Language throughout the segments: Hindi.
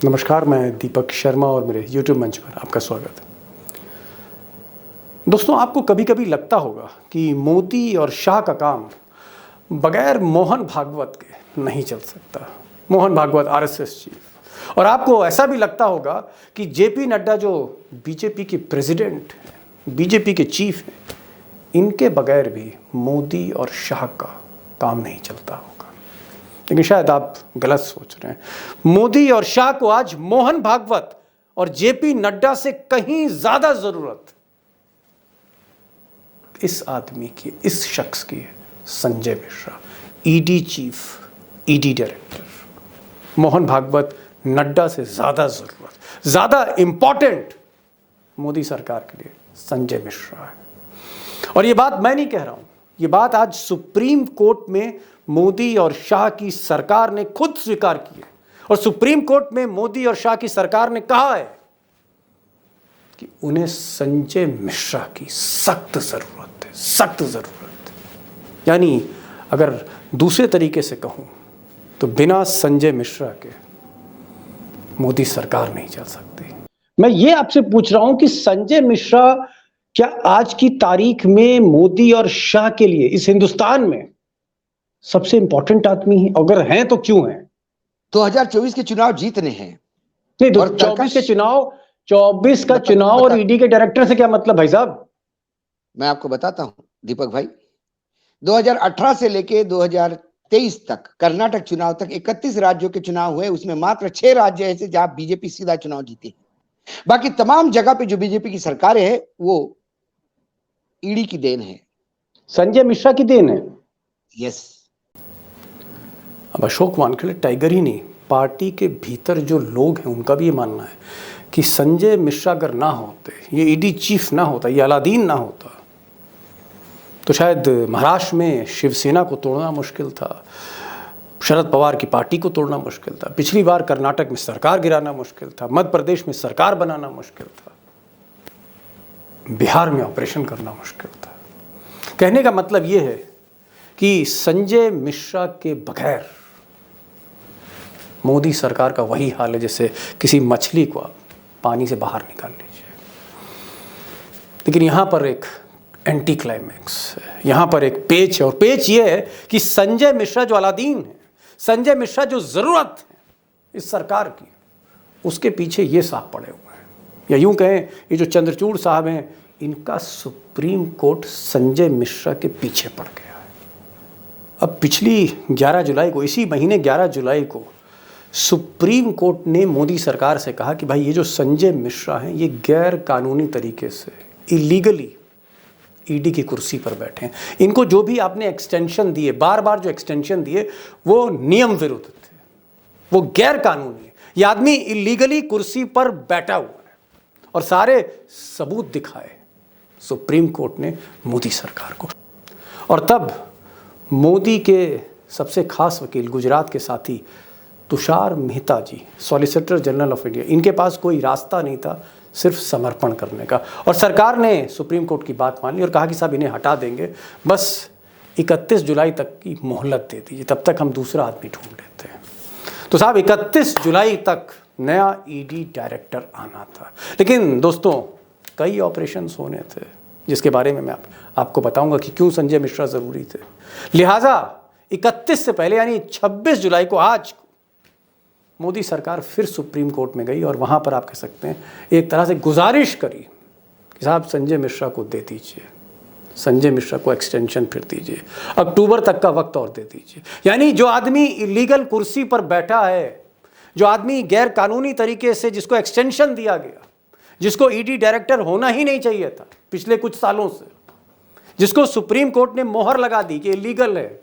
नमस्कार, मैं दीपक शर्मा और मेरे YouTube मंच पर आपका स्वागत है। दोस्तों, आपको कभी कभी लगता होगा कि मोदी और शाह का काम बगैर मोहन भागवत के नहीं चल सकता। Mohan Bhagwat RSS chief. और आपको ऐसा भी लगता होगा कि जेपी नड्डा जो बीजेपी के प्रेसिडेंट हैं, बीजेपी के चीफ हैं, इनके बगैर भी मोदी और शाह का काम नहीं चलता होगा। लेकिन शायद आप गलत सोच रहे हैं। मोदी और शाह को आज मोहन भागवत और जेपी नड्डा से कहीं ज्यादा जरूरत इस आदमी की, इस शख्स की है, Sanjay Mishra, ED chief, ED director. Mohan Bhagwat Nadda से ज्यादा जरूरत, ज्यादा इंपॉर्टेंट मोदी सरकार के लिए संजय मिश्रा है। और ये बात मैं नहीं कह रहा हूं, ये बात आज सुप्रीम कोर्ट में मोदी और शाह की सरकार ने खुद स्वीकार की है। और सुप्रीम कोर्ट में मोदी और शाह की सरकार ने कहा है कि उन्हें संजय मिश्रा की सख्त जरूरत है, सख्त जरूरत है। यानी अगर दूसरे तरीके से कहूं तो बिना संजय मिश्रा के मोदी सरकार नहीं चल सकती। मैं ये आपसे पूछ रहा हूं कि संजय मिश्रा क्या आज की तारीख में मोदी और शाह के लिए इस हिंदुस्तान में सबसे इंपॉर्टेंट आदमी है? अगर हैं तो क्यों हैं? 2024 के चुनाव जीतने हैं। नहीं, 24 का चुनाव और ईडी के डायरेक्टर से क्या मतलब भाई साहब? मैं आपको बताता हूं दीपक भाई, 2018 से लेके 2023 तक कर्नाटक चुनाव तक 31 राज्यों के चुनाव हुए। उसमें मात्र 6 राज्य ऐसे जहां बीजेपी सीधा चुनाव जीती। बाकी तमाम जगह पे जो बीजेपी की सरकारें हैं वो ईडी की देन है, संजय मिश्रा की देन है। यस। अब अशोक वानखेड़े टाइगर ही नहीं, पार्टी के भीतर जो लोग हैं उनका भी ये मानना है कि संजय मिश्रा अगर ना होते, ये ईडी चीफ ना होता, ये अलादीन ना होता, तो शायद महाराष्ट्र में शिवसेना को तोड़ना मुश्किल था, शरद पवार की पार्टी को तोड़ना मुश्किल था, पिछली बार कर्नाटक में सरकार गिराना मुश्किल था, मध्य प्रदेश में सरकार बनाना मुश्किल था, बिहार में ऑपरेशन करना मुश्किल था। कहने का मतलब ये है कि संजय मिश्रा के बगैर मोदी सरकार का वही हाल है जैसे किसी मछली को आप पानी से बाहर निकाल लीजिए। लेकिन यहाँ पर एक एंटी क्लाइमैक्स है, यहाँ पर एक पेच है, और पेच ये है कि संजय मिश्रा जो अलादीन है, संजय मिश्रा जो जरूरत है इस सरकार की, उसके पीछे ये साहब पड़े हुए हैं। या यूं कहें, ये जो चंद्रचूड़ साहब हैं, इनका सुप्रीम कोर्ट संजय मिश्रा के पीछे पड़ गया है। अब पिछली 11 जुलाई को, इसी महीने 11 जुलाई को सुप्रीम कोर्ट ने मोदी सरकार से कहा कि भाई ये जो संजय मिश्रा हैं ये गैर कानूनी तरीके से, इलीगली ईडी की कुर्सी पर बैठे हैं। इनको जो भी आपने एक्सटेंशन दिए, बार बार जो एक्सटेंशन दिए, वो नियम विरुद्ध थे, वो गैर कानूनी है। ये आदमी इलीगली कुर्सी पर बैठा हुआ है और सारे सबूत दिखाए सुप्रीम कोर्ट ने मोदी सरकार को। और तब मोदी के सबसे खास वकील, गुजरात के साथी तुषार मेहता जी, सॉलिसिटर जनरल ऑफ इंडिया, इनके पास कोई रास्ता नहीं था सिर्फ समर्पण करने का। और सरकार ने सुप्रीम कोर्ट की बात मान ली और कहा कि साहब इन्हें हटा देंगे, बस 31 जुलाई तक की मोहलत दे दीजिए, तब तक हम दूसरा आदमी ढूंढ लेते हैं। तो साहब 31 जुलाई तक नया ईडी डायरेक्टर आना था। लेकिन दोस्तों, कई ऑपरेशंस होने थे जिसके बारे में मैं आपको बताऊंगा कि क्यों संजय मिश्रा ज़रूरी थे। लिहाजा 31 से पहले यानी 26 जुलाई को, आज मोदी सरकार फिर सुप्रीम कोर्ट में गई और वहाँ पर आप कह सकते हैं एक तरह से गुजारिश करी कि साहब संजय मिश्रा को दे दीजिए, संजय मिश्रा को एक्सटेंशन फिर दीजिए, अक्टूबर तक का वक्त और दे दीजिए। यानी जो आदमी इलीगल कुर्सी पर बैठा है, जो आदमी गैर कानूनी तरीके से, जिसको एक्सटेंशन दिया गया, जिसको ईडी डायरेक्टर होना ही नहीं चाहिए था पिछले कुछ सालों से, जिसको सुप्रीम कोर्ट ने मोहर लगा दी कि इलीगल है,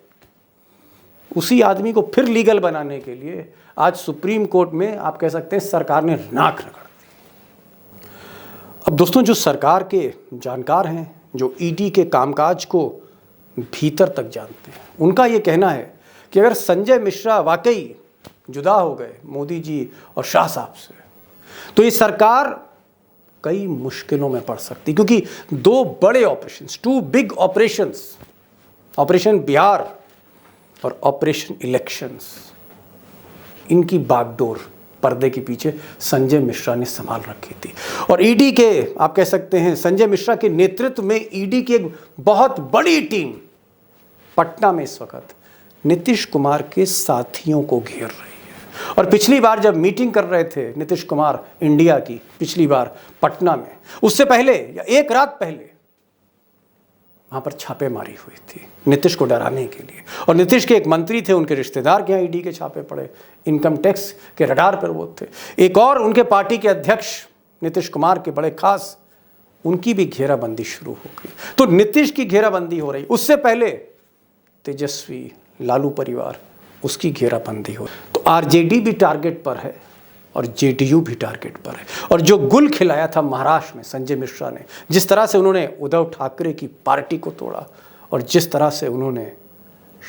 उसी आदमी को फिर लीगल बनाने के लिए आज सुप्रीम कोर्ट में आप कह सकते हैं सरकार ने नाक रगड़ दी। अब दोस्तों, जो सरकार के जानकार हैं, जो ईडी के कामकाज को भीतर तक जानते हैं, उनका ये कहना है कि अगर संजय मिश्रा वाकई जुदा हो गए मोदी जी और शाह साहब से, तो ये सरकार कई मुश्किलों में पड़ सकती, क्योंकि 2 बड़े operations, 2 big operations, operation Bihar और ऑपरेशन इलेक्शंस, इनकी बागडोर पर्दे के पीछे संजय मिश्रा ने संभाल रखी थी। और ईडी के, आप कह सकते हैं संजय मिश्रा के नेतृत्व में ईडी की एक बहुत बड़ी टीम पटना में इस वक्त नीतीश कुमार के साथियों को घेर रही है। और पिछली बार जब मीटिंग कर रहे थे नीतीश कुमार इंडिया की, पिछली बार पटना में, उससे पहले या एक रात पहले वहां पर छापेमारी हुई थी नीतीश को डराने के लिए। और नीतीश के एक मंत्री थे, उनके रिश्तेदार के यहाँ ईडी के छापे पड़े, इनकम टैक्स के रडार पर वो थे। एक और उनके पार्टी के अध्यक्ष नीतीश कुमार के बड़े खास, उनकी भी घेराबंदी शुरू हो गई। तो नीतीश की घेराबंदी हो रही, उससे पहले तेजस्वी, लालू परिवार, उसकी घेराबंदी हो। तो आरजेडी भी टारगेट पर है और जेडीयू भी टारगेट पर है। और जो गुल खिलाया था महाराष्ट्र में संजय मिश्रा ने, जिस तरह से उन्होंने उद्धव ठाकरे की पार्टी को तोड़ा और जिस तरह से उन्होंने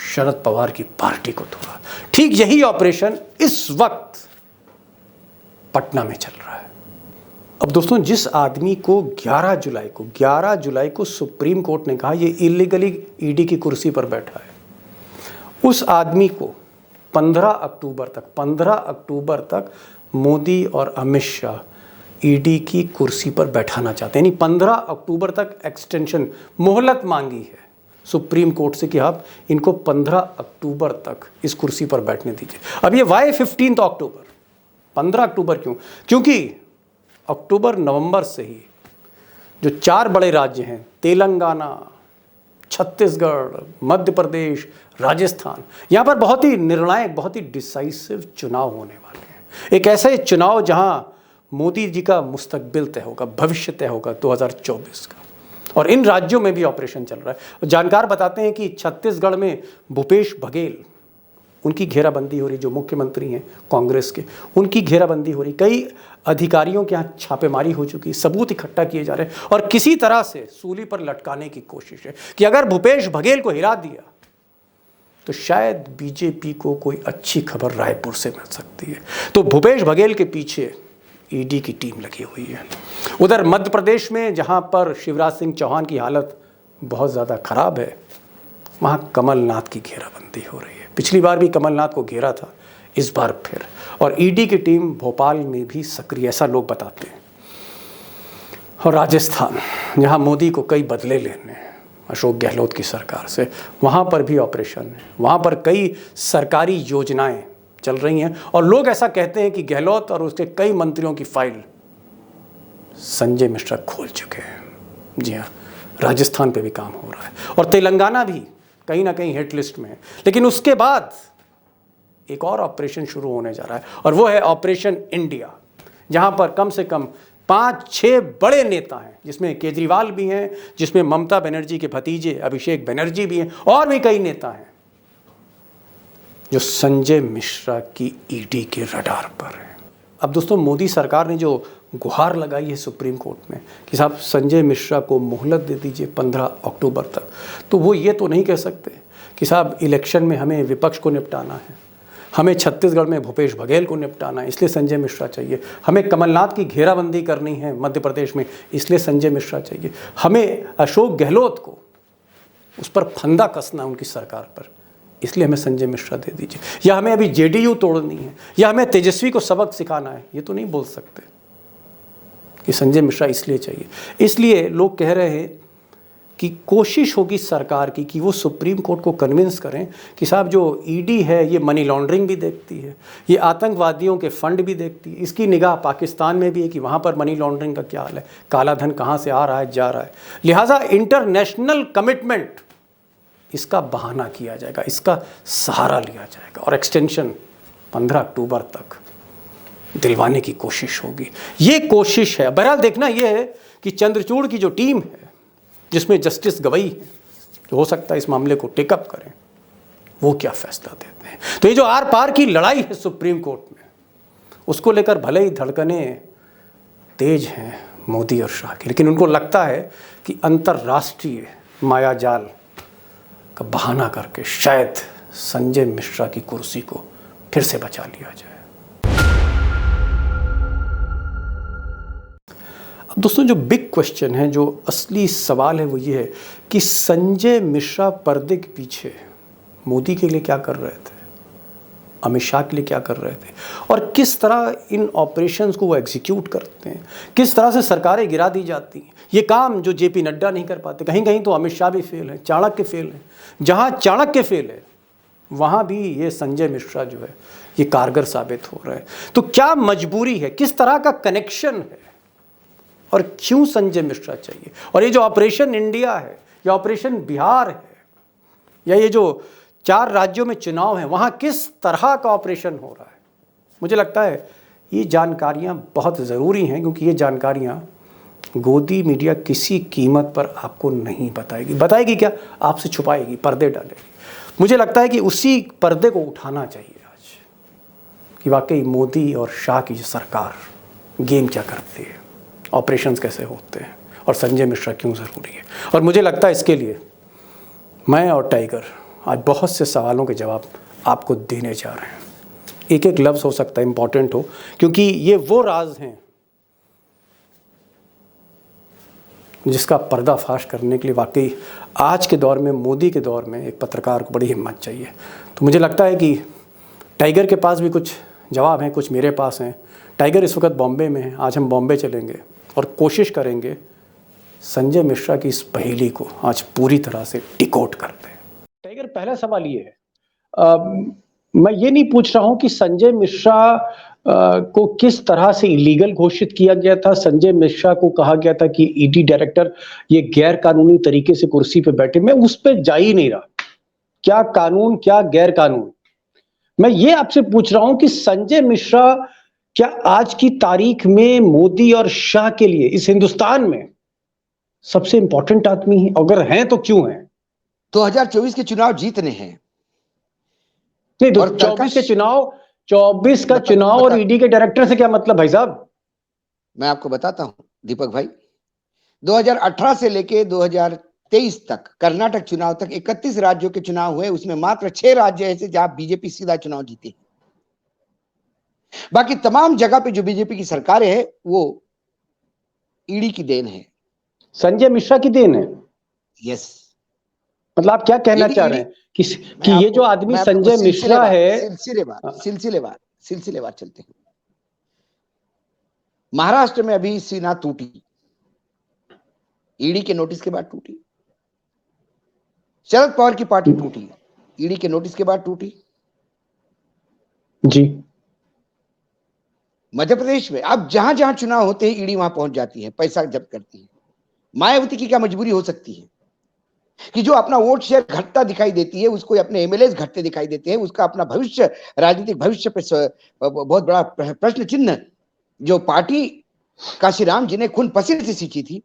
शरद पवार की पार्टी को तोड़ा, ठीक यही ऑपरेशन इस वक्त पटना में चल रहा है। अब दोस्तों, जिस आदमी को 11 जुलाई को सुप्रीम कोर्ट ने कहा ये इलीगली ईडी की कुर्सी पर बैठा है, उस आदमी को 15 अक्टूबर तक मोदी और अमित शाह ईडी की कुर्सी पर बैठाना चाहते हैं। यानी 15 अक्टूबर तक एक्सटेंशन, मोहलत मांगी है सुप्रीम कोर्ट से कि आप इनको 15 अक्टूबर तक इस कुर्सी पर बैठने दीजिए। अब ये वाई 15 अक्टूबर, 15 अक्टूबर क्यों? क्योंकि अक्टूबर नवंबर से ही जो 4 बड़े राज्य हैं, तेलंगाना, छत्तीसगढ़, मध्य प्रदेश, राजस्थान, यहाँ पर बहुत ही निर्णायक, बहुत ही डिसाइसिव चुनाव होने वाले हैं। एक ऐसा चुनाव जहाँ मोदी जी का मुस्तकबिल तय होगा, भविष्य तय होगा 2024 का। और इन राज्यों में भी ऑपरेशन चल रहा है। जानकार बताते हैं कि छत्तीसगढ़ में भूपेश बघेल, उनकी घेराबंदी हो रही, जो मुख्यमंत्री हैं कांग्रेस के, उनकी घेराबंदी हो रही। कई अधिकारियों के यहाँ छापेमारी हो चुकी, सबूत इकट्ठा किए जा रहे हैं और किसी तरह से सूली पर लटकाने की कोशिश है कि अगर भूपेश बघेल को हिरा दिया तो शायद बीजेपी को कोई अच्छी खबर रायपुर से मिल सकती है। तो भूपेश बघेल के पीछे ईडी की टीम लगी हुई है। उधर मध्य प्रदेश में जहाँ पर शिवराज सिंह चौहान की हालत बहुत ज़्यादा खराब है, वहाँ कमलनाथ की घेराबंदी हो रही है। पिछली बार भी कमलनाथ को घेरा था, इस बार फिर। और ईडी की टीम भोपाल में भी सक्रिय, ऐसा लोग बताते हैं। और राजस्थान, जहां मोदी को कई बदले लेने हैं अशोक गहलोत की सरकार से, वहां पर भी ऑपरेशन है। वहां पर कई सरकारी योजनाएं चल रही हैं और लोग ऐसा कहते हैं कि गहलोत और उसके कई मंत्रियों की फाइल संजय मिश्रा खोल चुके हैं। जी हाँ, राजस्थान पे भी काम हो रहा है और तेलंगाना भी कहीं ना कहीं हिट लिस्ट में है। लेकिन उसके बाद एक और ऑपरेशन शुरू होने जा रहा है और वो है ऑपरेशन इंडिया, जहां पर कम से कम 5-6 बड़े नेता हैं, जिसमें केजरीवाल भी हैं, जिसमें ममता बनर्जी के भतीजे अभिषेक बनर्जी भी हैं और भी कई नेता हैं जो संजय मिश्रा की ईडी के रडार पर हैं। अब दोस्तों, मोदी सरकार ने जो गुहार लगाई है सुप्रीम कोर्ट में कि साहब संजय मिश्रा को मोहलत दे दीजिए 15 अक्टूबर तक, तो वो ये तो नहीं कह सकते कि साहब इलेक्शन में हमें विपक्ष को निपटाना है, हमें छत्तीसगढ़ में भूपेश बघेल को निपटाना है, इसलिए संजय मिश्रा चाहिए, हमें कमलनाथ की घेराबंदी करनी है मध्य प्रदेश में, इसलिए संजय मिश्रा चाहिए, हमें अशोक गहलोत को उस पर फंदा कसना उनकी सरकार पर, इसलिए हमें संजय मिश्रा दे दीजिए, या हमें अभी जेडीयू तोड़नी है, या हमें तेजस्वी को सबक सिखाना है। ये तो नहीं बोल सकते कि संजय मिश्रा इसलिए चाहिए। इसलिए लोग कह रहे हैं कि कोशिश होगी सरकार की कि वो सुप्रीम कोर्ट को कन्विंस करें कि साहब जो ईडी है ये मनी लॉन्ड्रिंग भी देखती है, ये आतंकवादियों के फंड भी देखती है, इसकी निगाह पाकिस्तान में भी है कि वहाँ पर मनी लॉन्ड्रिंग का क्या हाल है, काला धन कहाँ से आ रहा है, जा रहा है। लिहाजा इंटरनेशनल कमिटमेंट, इसका बहाना किया जाएगा, इसका सहारा लिया जाएगा और एक्सटेंशन 15 अक्टूबर तक दिलवाने की कोशिश होगी। ये कोशिश है। बहरहाल देखना यह है कि चंद्रचूड़ की जो टीम है, जिसमें जस्टिस गवई है, जो हो सकता है इस मामले को टेकअप करें, वो क्या फैसला देते हैं। तो ये जो आर पार की लड़ाई है सुप्रीम कोर्ट में, उसको लेकर भले ही धड़कनें तेज हैं मोदी और शाह की, लेकिन उनको लगता है कि अंतर्राष्ट्रीय मायाजाल का बहाना करके शायद संजय मिश्रा की कुर्सी को फिर से बचा लिया जाए। अब दोस्तों, जो बिग क्वेश्चन है, जो असली सवाल है, वो ये है कि संजय मिश्रा पर्दे के पीछे मोदी के लिए क्या कर रहे थे, अमित शाह के लिए क्या कर रहे थे और किस तरह इन ऑपरेशंस को वो एग्जीक्यूट करते हैं, किस तरह से सरकारें गिरा दी जाती हैं। ये काम जो जेपी नड्डा नहीं कर पाते, कहीं कहीं तो अमित शाह भी फेल है, चाणक्य फेल है। जहाँ चाणक्य फेल है वहाँ भी ये संजय मिश्रा जो है ये कारगर साबित हो रहा है। तो क्या मजबूरी है, किस तरह का कनेक्शन है और क्यों संजय मिश्रा चाहिए? और ये जो ऑपरेशन इंडिया है या ऑपरेशन बिहार है या ये जो 4 राज्यों में चुनाव है वहाँ किस तरह का ऑपरेशन हो रहा है, मुझे लगता है ये जानकारियाँ बहुत ज़रूरी हैं, क्योंकि ये जानकारियाँ गोदी मीडिया किसी कीमत पर आपको नहीं बताएगी। बताएगी क्या? आपसे छुपाएगी, पर्दे डालेगी। मुझे लगता है कि उसी पर्दे को उठाना चाहिए आज कि वाकई मोदी और शाह की जो सरकार गेम क्या करती है, ऑपरेशंस कैसे होते हैं और संजय मिश्रा क्यों ज़रूरी है। और मुझे लगता है इसके लिए मैं और टाइगर आज बहुत से सवालों के जवाब आपको देने जा रहे हैं। एक एक लफ्ज़ हो सकता है इम्पॉर्टेंट हो, क्योंकि ये वो राज हैं जिसका पर्दाफाश करने के लिए वाकई आज के दौर में, मोदी के दौर में एक पत्रकार को बड़ी हिम्मत चाहिए। तो मुझे लगता है कि टाइगर के पास भी कुछ जवाब हैं, कुछ मेरे पास हैं। टाइगर इस वक्त बॉम्बे में है, आज हम बॉम्बे चलेंगे और कोशिश करेंगे संजय मिश्रा की इस पहेली को आज पूरी तरह से डिकोड करते हैं। टाइगर, पहला सवाल ये है, मैं ये नहीं पूछ रहा हूं कि संजय मिश्रा को किस तरह से इलीगल घोषित किया गया था। संजय मिश्रा को कहा गया था कि ईडी डायरेक्टर ये गैर कानूनी तरीके से कुर्सी पे बैठे। मैं उस पर जा ही नहीं रहा, क्या कानून क्या गैर कानून। मैं ये आपसे पूछ रहा हूं कि संजय मिश्रा क्या आज की तारीख में मोदी और शाह के लिए इस हिंदुस्तान में सबसे इंपॉर्टेंट आदमी है? अगर हैं तो क्यों हैं? 2024 के चुनाव जीतने हैं। नहीं, 24 का चुनाव और ईडी के डायरेक्टर से क्या मतलब भाई साहब? मैं आपको बताता हूं दीपक भाई, 2018 से लेके 2023 तक कर्नाटक चुनाव तक 31 राज्यों के चुनाव हुए, उसमें मात्र 6 राज्य ऐसे जहां बीजेपी सीधा चुनाव जीती। बाकी तमाम जगह पे जो बीजेपी की सरकारें हैं वो ईडी की देन है, संजय मिश्रा की देन है। यस। मतलब आप क्या कहना चाह रहे हैं कि ये जो आदमी संजय मिश्रा है, सिलसिलेवार चलते हैं। महाराष्ट्र में अभी सेना टूटी, ईडी के नोटिस के बाद टूटी। शरद पवार की पार्टी टूटी, ईडी के नोटिस के बाद टूटी जी। मध्य प्रदेश में अब जहां जहां चुनाव होते हैं ईडी वहां पहुंच जाती है, पैसा जब्त करती है। मायावती की क्या मजबूरी हो सकती है कि जो अपना वोट शेयर घटता दिखाई देती है, उसको अपने एमएलए घटते दिखाई देते हैं, उसका अपना भविष्य, राजनीतिक भविष्य पे बहुत बड़ा प्रश्न चिन्ह, जो पार्टी काशीराम जिन्हें खून पसीने से सींची थी,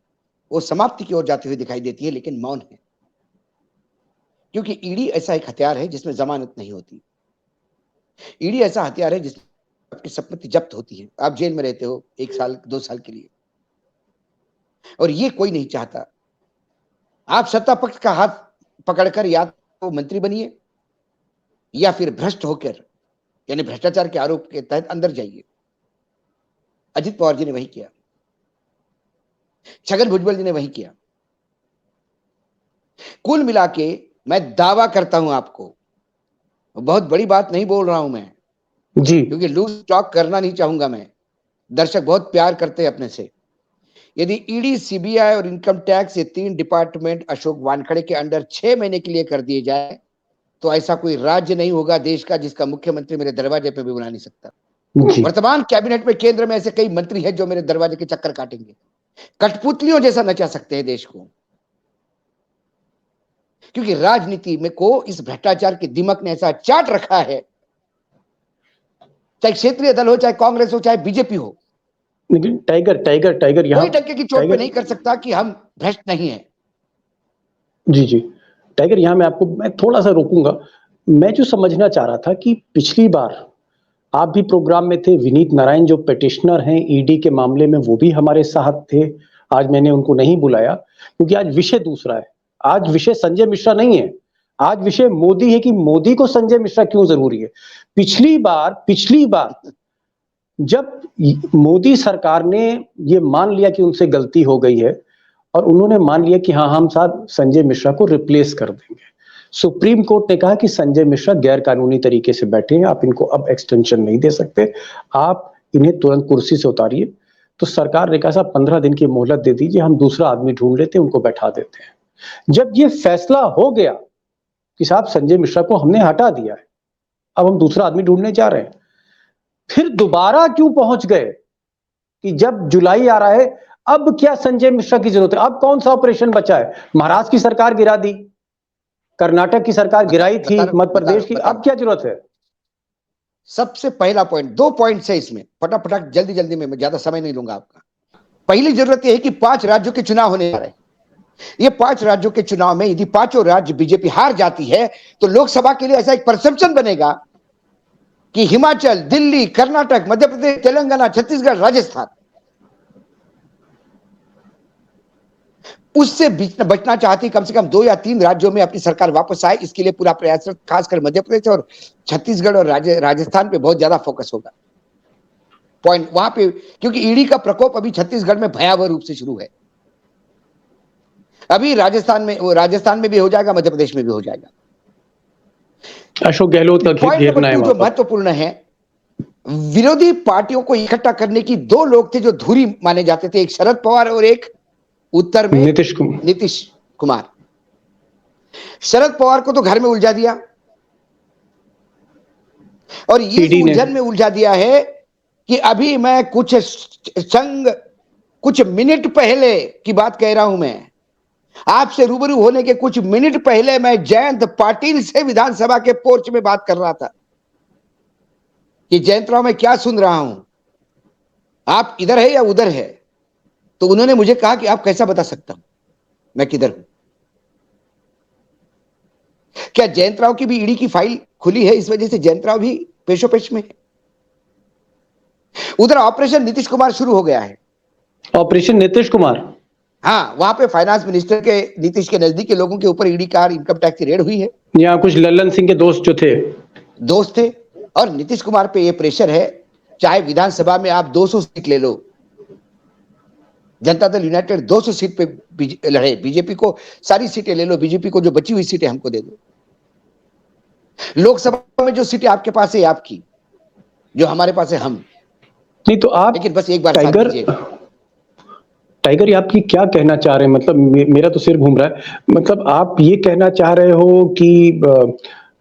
वो समाप्ति की ओर जाती हुई दिखाई देती है, लेकिन मौन है। क्योंकि ईडी ऐसा एक हथियार है जिसमें जमानत नहीं होती। ईडी ऐसा हथियार है जिसमें आपकी संपत्ति जब्त होती है, आप जेल में रहते हो 1 साल 2 साल के लिए, और ये कोई नहीं चाहता। आप सत्ता पक्ष का हाथ पकड़कर या तो मंत्री बनिए या फिर भ्रष्ट होकर, यानी भ्रष्टाचार के आरोप के तहत अंदर जाइए। अजित पवार जी ने वही किया, छगन भुजबल जी ने वही किया। कुल मिला के मैं दावा करता हूं आपको, बहुत बड़ी बात नहीं बोल रहा हूं मैं जी, क्योंकि लूज टॉक करना नहीं चाहूंगा मैं। दर्शक बहुत प्यार करते हैं अपने से। यदि ईडी, सीबीआई और इनकम टैक्स, ये 3 डिपार्टमेंट अशोक वानखड़े के अंडर 6 महीने के लिए कर दिए जाए तो ऐसा कोई राज्य नहीं होगा देश का जिसका मुख्यमंत्री मेरे दरवाजे पे भी बुला नहीं सकता। वर्तमान कैबिनेट में केंद्र में ऐसे कई मंत्री हैं जो मेरे दरवाजे के चक्कर काटेंगे, कठपुतलियों जैसा नचा सकते हैं देश को। क्योंकि राजनीति में को इस भ्रष्टाचार के दिमक ने ऐसा चाट रखा है, चाहे क्षेत्रीय दल हो, चाहे कांग्रेस हो, चाहे बीजेपी हो। लेकिन टाइगर यहाँ कोई टक्के की चोट पे नहीं कर सकता कि हम भ्रष्ट नहीं है। जी टाइगर, यहाँ मैं थोड़ा सा रोकूंगा। मैं जो समझना चाह रहा था कि पिछली बार आप भी प्रोग्राम में थे, विनीत नारायण जो पिटिशनर हैं ईडी के मामले में वो भी हमारे साथ थे। आज मैंने उनको नहीं बुलाया क्योंकि आज विषय दूसरा है। आज विषय संजय मिश्रा नहीं है, आज विषय मोदी है कि मोदी को संजय मिश्रा क्यों जरूरी है। पिछली बार जब मोदी सरकार ने ये मान लिया कि उनसे गलती हो गई है और उन्होंने मान लिया कि हाँ, हम साथ संजय मिश्रा को रिप्लेस कर देंगे, सुप्रीम कोर्ट ने कहा कि संजय मिश्रा गैर कानूनी तरीके से बैठे हैं, आप इनको अब एक्सटेंशन नहीं दे सकते, आप इन्हें तुरंत कुर्सी से उतारिए। तो सरकार ने कहा साहब 15 दिन की मोहलत दे दीजिए, हम दूसरा आदमी ढूंढ लेते हैं, उनको बैठा देते हैं। जब ये फैसला हो गया कि साहब संजय मिश्रा को हमने हटा दिया है, अब हम दूसरा आदमी ढूंढने जा रहे हैं, फिर दोबारा क्यों पहुंच गए कि जब जुलाई आ रहा है अब क्या संजय मिश्रा की जरूरत है? अब कौन सा ऑपरेशन बचा है? महाराष्ट्र की सरकार गिरा दी, कर्नाटक की सरकार गिराई थी, मध्य प्रदेश की, अब क्या जरूरत है? सबसे पहला पॉइंट, 2 पॉइंट है इसमें, फटाफट जल्दी जल्दी में, मैं ज्यादा समय नहीं लूंगा आपका। पहली जरूरत यह है कि 5 राज्यों के चुनाव होने जा रहे हैं। ये 5 राज्यों के चुनाव में यदि 5 राज्य बीजेपी हार जाती है तो लोकसभा के लिए ऐसा एक परसेप्शन बनेगा कि हिमाचल, दिल्ली, कर्नाटक, मध्य प्रदेश, तेलंगाना, छत्तीसगढ़, राजस्थान, उससे बचना चाहती कम से कम 2 या 3 राज्यों में अपनी सरकार वापस आए, इसके लिए पूरा प्रयास, खासकर मध्य प्रदेश और छत्तीसगढ़ और राजस्थान पे बहुत ज्यादा फोकस होगा। पॉइंट वहां पे, क्योंकि ईडी का प्रकोप अभी छत्तीसगढ़ में भयावह रूप से शुरू है। अभी राजस्थान में भी हो जाएगा, मध्य प्रदेश में भी हो जाएगा। अशोक गहलोत का घेरना है। जो महत्वपूर्ण है, विरोधी पार्टियों को इकट्ठा करने की 2 लोग थे जो धुरी माने जाते थे, एक शरद पवार और एक उत्तर में नीतीश कुमार। शरद पवार को तो घर में उलझा दिया और ये उलझन में उलझा दिया है कि अभी मैं कुछ मिनट पहले की बात कह रहा हूं, मैं आपसे रूबरू होने के कुछ मिनट पहले मैं जयंत पाटिल से विधानसभा के पोर्च में बात कर रहा था कि जयंत राव मैं क्या सुन रहा हूं, आप इधर है या उधर है? तो उन्होंने मुझे कहा कि आप कैसा बता सकता हूं मैं किधर हूं? क्या जयंत राव की भी ईडी की फाइल खुली है, इस वजह से जयंत राव भी पेशोपेश में है? उधर ऑपरेशन नीतीश कुमार शुरू हो गया है। ऑपरेशन नीतीश कुमार, हाँ, वहां पे फाइनेंस मिनिस्टर के, नीतीश के नजदीक के लोगों के ऊपर ईडी का इनकम टैक्स की रेड हुई है। यहाँ कुछ लल्लन सिंह के दोस्त थे और नीतीश कुमार पे ये प्रेशर है, चाहे विधानसभा में आप 200 सीट ले लो, जनता दल यूनाइटेड 200 सीट पे लड़े, बीजेपी को सारी सीटें ले लो, बीजेपी को जो बची हुई सीटें हमको दे दो। लोकसभा में जो सीटें आपके पास है आपकी, जो हमारे पास है हम नहीं। तो आप, लेकिन बस एक बार टाइगर आप ये क्या कहना चाह रहे हैं? मतलब मेरा तो सिर घूम रहा है। मतलब आप ये कहना चाह रहे हो कि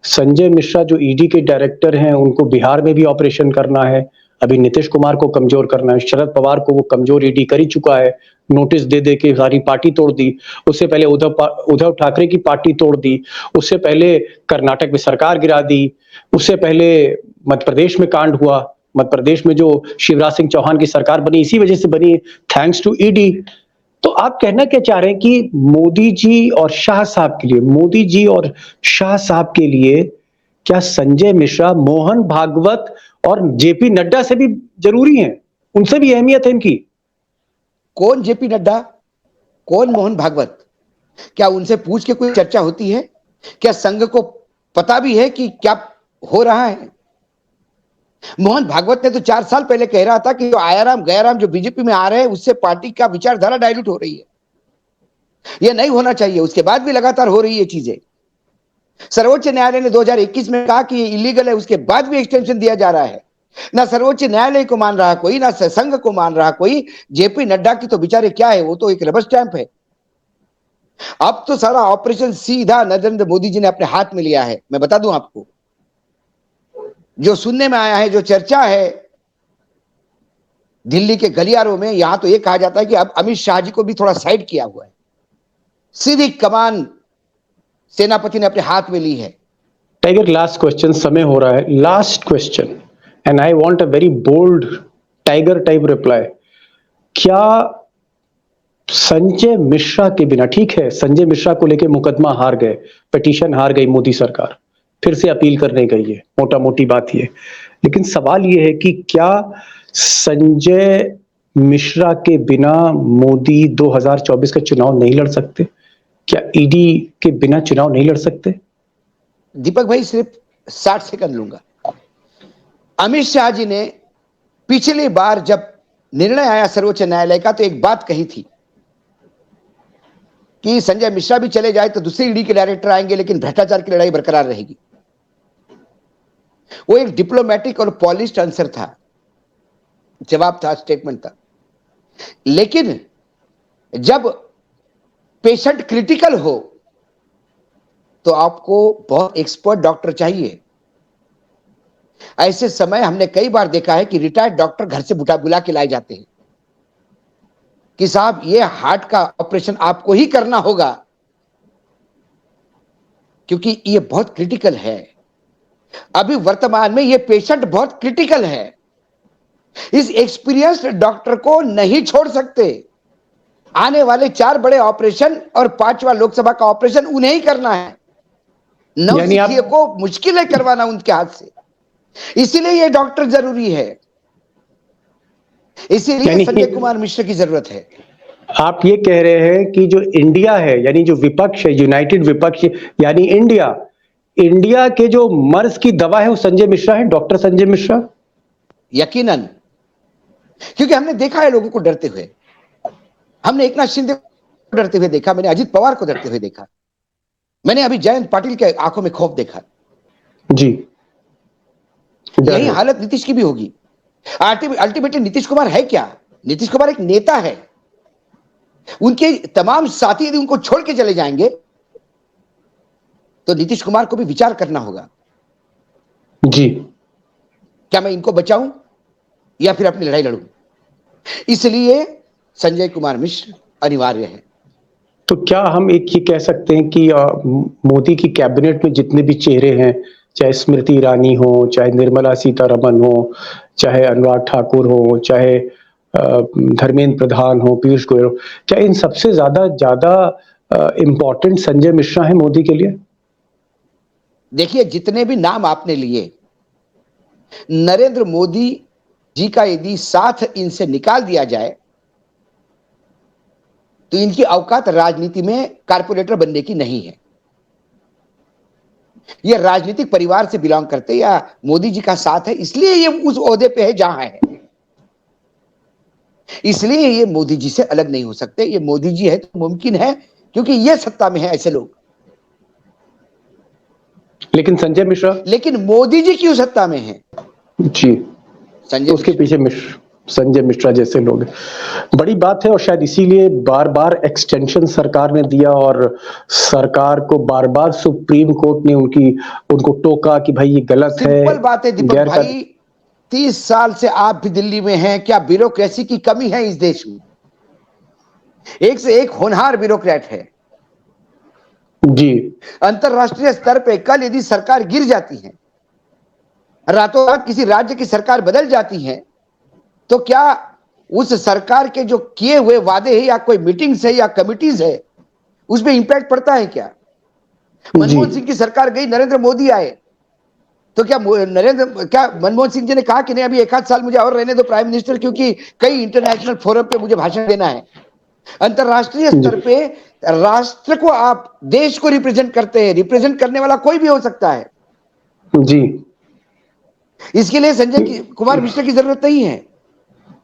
संजय मिश्रा जो ईडी के डायरेक्टर हैं उनको बिहार में भी ऑपरेशन करना है, अभी नीतीश कुमार को कमजोर करना है, शरद पवार को वो कमजोर ईडी कर ही चुका है, नोटिस दे दे के सारी पार्टी तोड़ दी, उससे पहले उद्धव ठाकरे की पार्टी तोड़ दी, उससे पहले कर्नाटक में सरकार गिरा दी, उससे पहले मध्य प्रदेश में कांड हुआ, मध्य प्रदेश में जो शिवराज सिंह चौहान की सरकार बनी इसी वजह से बनी, थैंक्स टू ईडी। तो आप कहना क्या चाह रहे हैं कि मोदी जी और शाह साहब के लिए, मोदी जी और शाह साहब के लिए क्या संजय मिश्रा, मोहन भागवत और जेपी नड्डा से भी जरूरी हैं? उनसे भी अहमियत है इनकी? कौन जेपी नड्डा, कौन मोहन भागवत? क्या उनसे पूछ के कोई चर्चा होती है? क्या संघ को पता भी है कि क्या हो रहा है? मोहन भागवत ने तो 4 साल पहले कह रहा था कि जो आयाराम गयाराम जो बीजेपी में आ रहे हैं उससे पार्टी का विचारधारा डाइल्यूट हो रही है, यह नहीं होना चाहिए। उसके बाद भी लगातार हो रही है चीजें। सर्वोच्च न्यायालय ने 2021 में कहा कि ये इलीगल है, उसके बाद भी एक्सटेंशन दिया जा रहा है। ना सर्वोच्च न्यायालय को मान रहा कोई, ना संघ को मान रहा कोई। जेपी नड्डा की तो बेचारे क्या है, वो तो एक रबर स्टैंप है। अब तो सारा ऑपरेशन सीधा नरेंद्र मोदी जी ने अपने हाथ में लिया है। मैं बता दूं आपको, जो सुनने में आया है, जो चर्चा है दिल्ली के गलियारों में, यहां तो यह कहा जाता है कि अब अमित शाह जी को भी थोड़ा साइड किया हुआ है, सीधी कमान सेनापति ने अपने हाथ में ली है। टाइगर, लास्ट क्वेश्चन, समय हो रहा है, last question, and I want a very bold tiger type reply. क्या संजय मिश्रा के बिना, ठीक है संजय मिश्रा को लेकर मुकदमा हार गए, पिटीशन हार गई मोदी सरकार, फिर से अपील करने गई है, मोटा मोटी बात ये, लेकिन सवाल ये है कि क्या संजय मिश्रा के बिना मोदी 2024 का चुनाव नहीं लड़ सकते? क्या ईडी के बिना चुनाव नहीं लड़ सकते? दीपक भाई सिर्फ 60 सेकंड लूंगा। अमित शाह जी ने पिछली बार जब निर्णय आया सर्वोच्च न्यायालय का तो एक बात कही थी कि संजय मिश्रा भी चले जाए तो दूसरे ईडी के डायरेक्टर आएंगे, लेकिन भ्रष्टाचार की लड़ाई बरकरार रहेगी। वो एक डिप्लोमेटिक और पॉलिश्ड आंसर था, जवाब था, स्टेटमेंट था। लेकिन जब पेशेंट क्रिटिकल हो तो आपको बहुत एक्सपर्ट डॉक्टर चाहिए। ऐसे समय हमने कई बार देखा है कि रिटायर्ड डॉक्टर घर से बुला के लाए जाते हैं कि साहब ये हार्ट का ऑपरेशन आपको ही करना होगा क्योंकि ये बहुत क्रिटिकल है। अभी वर्तमान में ये पेशेंट बहुत क्रिटिकल है। इस एक्सपीरियंस्ड डॉक्टर को नहीं छोड़ सकते। आने वाले 4 बड़े ऑपरेशन और 5वां लोकसभा का ऑपरेशन उन्हें ही करना है। नवसिखिए को मुश्किल है करवाना उनके हाथ से, इसीलिए ये डॉक्टर जरूरी है, इसीलिए संजय कुमार मिश्र की जरूरत है। आप ये कह रहे हैं कि जो इंडिया है, यानी जो विपक्ष है, यूनाइटेड विपक्ष, यानी इंडिया के जो मर्ज की दवा है वो संजय मिश्रा है, डॉक्टर संजय मिश्रा। यकीनन, क्योंकि हमने देखा है लोगों को डरते हुए। हमने एकनाथ शिंदे को डरते हुए देखा, मैंने अजित पवार को डरते हुए देखा, मैंने अभी जयंत पाटिल के आंखों में खौफ देखा। जी, यही हालत नीतीश की भी होगी। अल्टीमेटली नीतीश कुमार है क्या? नीतीश कुमार एक नेता है। उनके तमाम साथी यदि उनको छोड़ के चले जाएंगे तो नीतीश कुमार को भी विचार करना होगा। जी, क्या मैं इनको बचाऊं या फिर अपनी लड़ाई लड़ूं? इसलिए संजय कुमार मिश्र अनिवार्य है। तो क्या हम एक ये कह सकते हैं कि मोदी की कैबिनेट में जितने भी चेहरे हैं, चाहे स्मृति ईरानी हो, चाहे निर्मला सीतारमण हो, चाहे अनुराग ठाकुर हो, चाहे धर्मेंद्र प्रधान हो, पीयूष गोयल हो, क्या इन सबसे ज्यादा इंपॉर्टेंट संजय मिश्रा है मोदी के लिए? देखिए, जितने भी नाम आपने लिए, नरेंद्र मोदी जी का यदि साथ इनसे निकाल दिया जाए तो इनकी औकात राजनीति में कारपोरेटर बनने की नहीं है। ये राजनीतिक परिवार से बिलोंग करते या मोदी जी का साथ है, इसलिए ये उस ओहदे पे है जहां है। इसलिए ये मोदी जी से अलग नहीं हो सकते। ये मोदी जी है तो मुमकिन है क्योंकि ये सत्ता में है ऐसे लोग। लेकिन संजय मिश्रा, लेकिन मोदी जी क्यों सत्ता में है? जी, तो उसके पीछे संजय मिश्रा जैसे लोग, बड़ी बात है। और शायद इसीलिए बार बार एक्सटेंशन सरकार ने दिया और सरकार को बार बार सुप्रीम कोर्ट ने उनको टोका कि भाई ये गलत है। सिंपल बात है दीपक भाई, 30 साल से आप भी दिल्ली में हैं, क्या ब्यूरोक्रेसी की कमी है इस देश में? एक से एक होनहार ब्यूरोक्रेट है जी। अंतरराष्ट्रीय स्तर पे कल यदि सरकार गिर जाती है, रातों रात किसी राज्य की सरकार बदल जाती है, तो क्या उस सरकार के जो किए हुए वादे हैं या कोई मीटिंग्स है या कमिटीज है उसमें इंपैक्ट पड़ता है क्या? मनमोहन सिंह की सरकार गई, नरेंद्र मोदी आए, तो क्या मनमोहन सिंह जी ने कहा कि नहीं अभी 1 आध साल मुझे और रहने दो प्राइम मिनिस्टर, क्योंकि कई इंटरनेशनल फोरम पे मुझे भाषण देना है। अंतरराष्ट्रीय स्तर पे राष्ट्र को आप देश को रिप्रेजेंट करते हैं, रिप्रेजेंट करने वाला कोई भी हो सकता है जी। इसके लिए संजय कुमार मिश्रा की जरूरत नहीं है।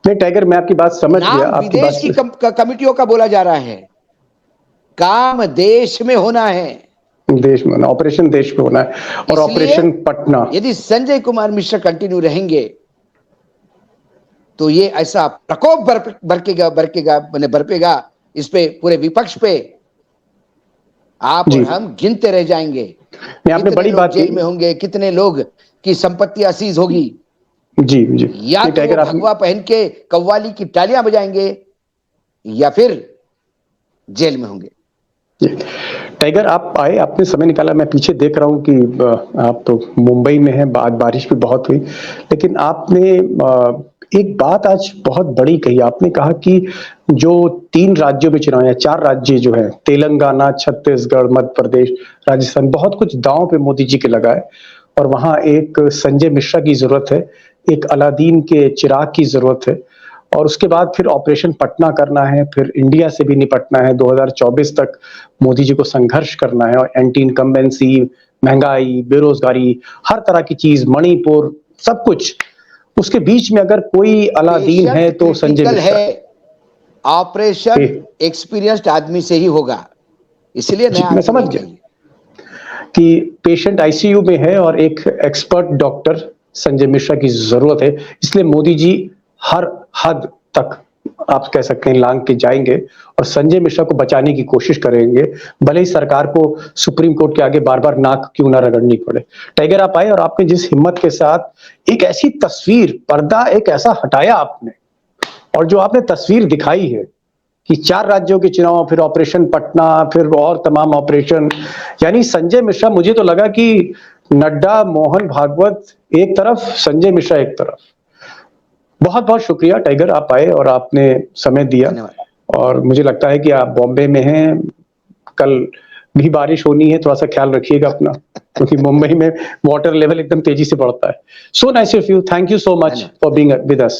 नहीं टाइगर, मैं आपकी बात समझ गया। आपकी विदेश की कमिटियों का बोला जा रहा है, काम देश में होना है, देश में होना, ऑपरेशन देश में होना है। और ऑपरेशन पटना, यदि संजय कुमार मिश्रा कंटिन्यू रहेंगे तो ये ऐसा प्रकोप बरपेगा इस पे, पूरे विपक्ष पे। आप और हम गिनते रह जाएंगे आपने बड़ी बात जेल में होंगे, कितने लोग की संपत्ति असीज होगी। जी जी। या तो भगवा पहन के कव्वाली की तालियां बजाएंगे या फिर जेल में होंगे। टाइगर, आप आए, आपने समय निकाला। मैं पीछे देख रहा हूं कि आप तो मुंबई में हैं, बारिश भी बहुत हुई, लेकिन आपने एक बात आज बहुत बड़ी कही। आपने कहा कि जो 3 राज्यों में चुनाव है, 4 राज्य जो है, तेलंगाना, छत्तीसगढ़, मध्य प्रदेश, राजस्थान, बहुत कुछ दांव पे मोदी जी के लगा है और वहां एक संजय मिश्रा की जरूरत है, एक अलादीन के चिराग की जरूरत है। और उसके बाद फिर ऑपरेशन पटना करना है, फिर इंडिया से भी निपटना है। 2024 तक मोदी जी को संघर्ष करना है और एंटी इनकम्बेंसी, महंगाई, बेरोजगारी, हर तरह की चीज, मणिपुर, सब कुछ। उसके बीच में अगर कोई अलादीन है तो संजय मिश्रा है। ऑपरेशन एक्सपीरियंस्ड आदमी से ही होगा। इसलिए नया मैं समझ गया कि पेशेंट आईसीयू में है और एक एक्सपर्ट डॉक्टर संजय मिश्रा की जरूरत है, इसलिए मोदी जी हर हद तक आप कह सकते हैं लांग के जाएंगे और संजय मिश्रा को बचाने की कोशिश करेंगे, भले ही सरकार को सुप्रीम कोर्ट के आगे बार बार नाक क्यों ना रगड़नी पड़े। टाइगर आप आए और आपने जिस हिम्मत के साथ एक ऐसी तस्वीर, पर्दा एक ऐसा हटाया आपने, और जो आपने तस्वीर दिखाई है कि 4 राज्यों के चुनाव, फिर ऑपरेशन पटना, फिर और तमाम ऑपरेशन, यानी संजय मिश्रा, मुझे तो लगा कि नड्डा, मोहन भागवत एक तरफ, संजय मिश्रा एक तरफ। बहुत बहुत शुक्रिया टाइगर, आप आए और आपने समय दिया, और मुझे लगता है कि आप बॉम्बे में हैं, कल भी बारिश होनी है, थोड़ा सा ख्याल रखिएगा अपना, क्योंकि मुंबई में वाटर लेवल एकदम तेजी से बढ़ता है। So nice of you, thank you so much for being with us.